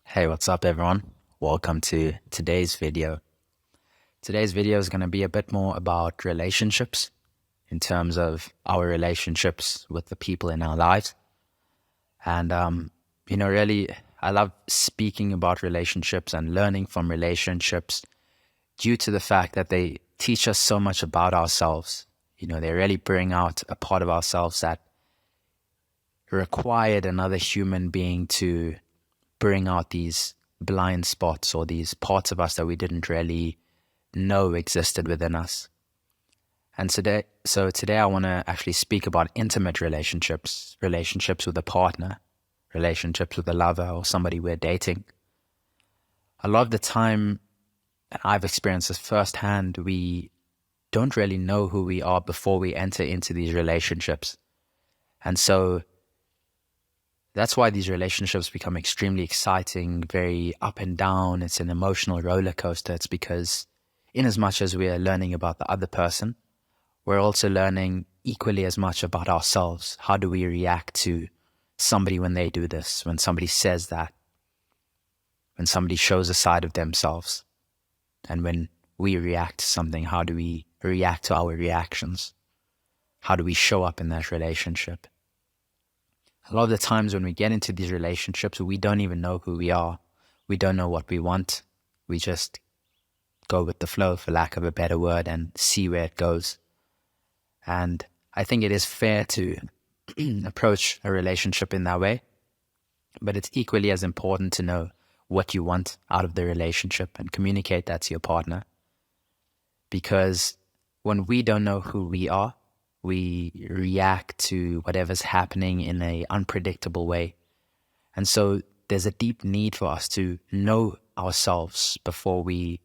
Hey, what's up, everyone? Welcome to today's video. Today's video is going to be a bit more about relationships in terms of our relationships with the people in our lives. And, really, I love speaking about relationships and learning from relationships due to the fact that they teach us so much about ourselves. They really bring out a part of ourselves that required another human being to bring out these blind spots or these parts of us that we didn't really know existed within us. And today I want to actually speak about intimate relationships, relationships with a partner, relationships with a lover or somebody we're dating. A lot of the time, and I've experienced this firsthand, we don't really know who we are before we enter into these relationships. And so that's why these relationships become extremely exciting, very up and down. It's an emotional roller coaster. It's because in as much as we are learning about the other person, we're also learning equally as much about ourselves. How do we react to somebody when they do this, when somebody says that, when somebody shows a side of themselves? And when we react to something, how do we react to our reactions? How do we show up in that relationship? A lot of the times when we get into these relationships, we don't even know who we are. We don't know what we want. We just go with the flow, for lack of a better word, and see where it goes. And I think it is fair to approach a relationship in that way, but it's equally as important to know what you want out of the relationship and communicate that to your partner. Because when we don't know who we are, we react to whatever's happening in an unpredictable way. And so there's a deep need for us to know ourselves before we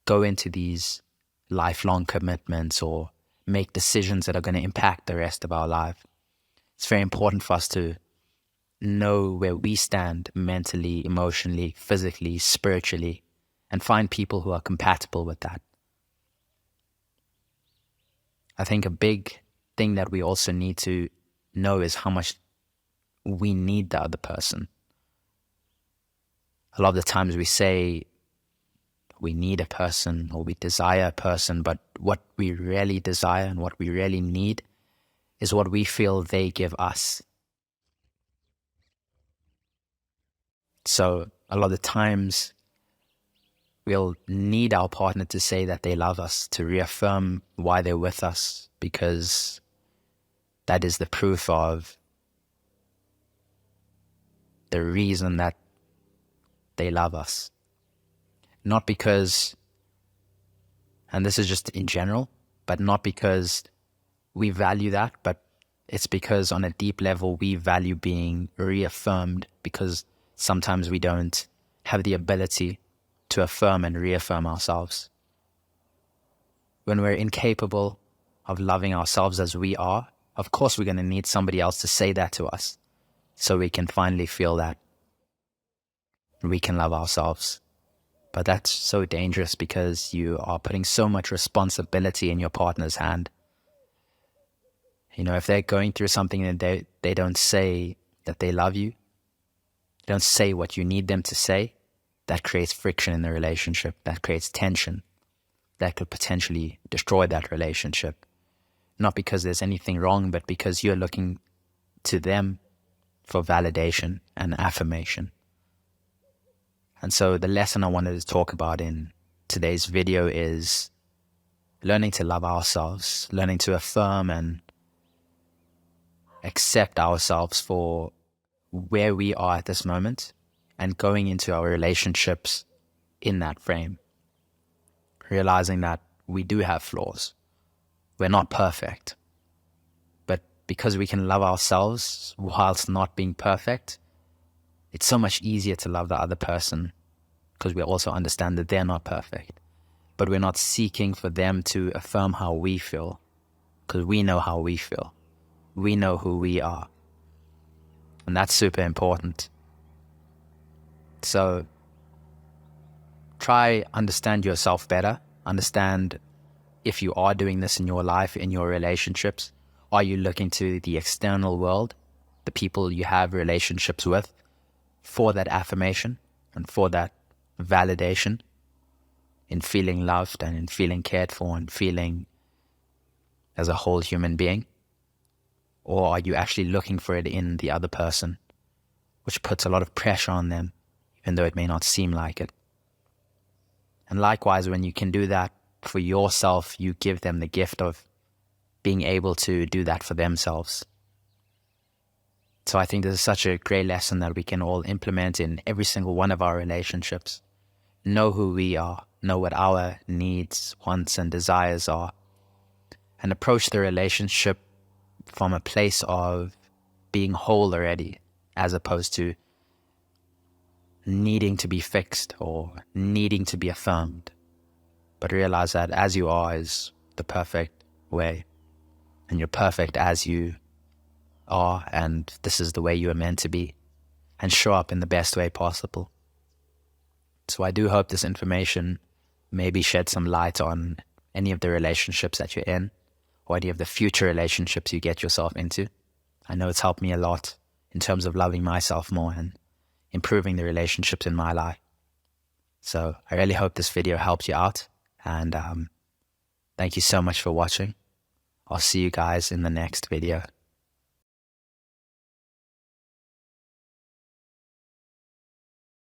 go into these lifelong commitments or make decisions that are going to impact the rest of our life. It's very important for us to know where we stand mentally, emotionally, physically, spiritually, and find people who are compatible with that. I think a big thing that we also need to know is how much we need the other person. A lot of the times we say we need a person or we desire a person, but what we really desire and what we really need is what we feel they give us. So a lot of the times we'll need our partner to say that they love us, to reaffirm why they're with us, because that is the proof of the reason that they love us. Not because, and this is just in general, but not because we value that, but it's because on a deep level we value being reaffirmed, because sometimes we don't have the ability to affirm and reaffirm ourselves. When we're incapable of loving ourselves as we are, of course we're going to need somebody else to say that to us so we can finally feel that we can love ourselves. But that's so dangerous because you are putting so much responsibility in your partner's hand. If they're going through something and they don't say that they love you, they don't say what you need them to say, that creates friction in the relationship, that creates tension, that could potentially destroy that relationship. Not because there's anything wrong, but because you're looking to them for validation and affirmation. And so the lesson I wanted to talk about in today's video is learning to love ourselves, learning to affirm and accept ourselves for where we are at this moment and going into our relationships in that frame, realizing that we do have flaws. We're not perfect, but because we can love ourselves whilst not being perfect, it's so much easier to love the other person because we also understand that they're not perfect, but we're not seeking for them to affirm how we feel because we know how we feel. We know who we are. And that's super important. So try understand yourself better. Understand if you are doing this in your life, in your relationships. Are you looking to the external world, the people you have relationships with, for that affirmation and for that validation, in feeling loved and in feeling cared for and feeling as a whole human being? Or are you actually looking for it in the other person, which puts a lot of pressure on them, even though it may not seem like it? And likewise, when you can do that for yourself, you give them the gift of being able to do that for themselves. So I think this is such a great lesson that we can all implement in every single one of our relationships. Know who we are, know what our needs, wants, and desires are, and approach the relationship from a place of being whole already, as opposed to needing to be fixed or needing to be affirmed. But realize that as you are is the perfect way, and you're perfect as you are, and this is the way you are meant to be, and show up in the best way possible. So I do hope this information maybe shed some light on any of the relationships that you're in, or any of the future relationships you get yourself into. I know it's helped me a lot in terms of loving myself more and improving the relationships in my life. So I really hope this video helped you out, and thank you so much for watching. I'll see you guys in the next video.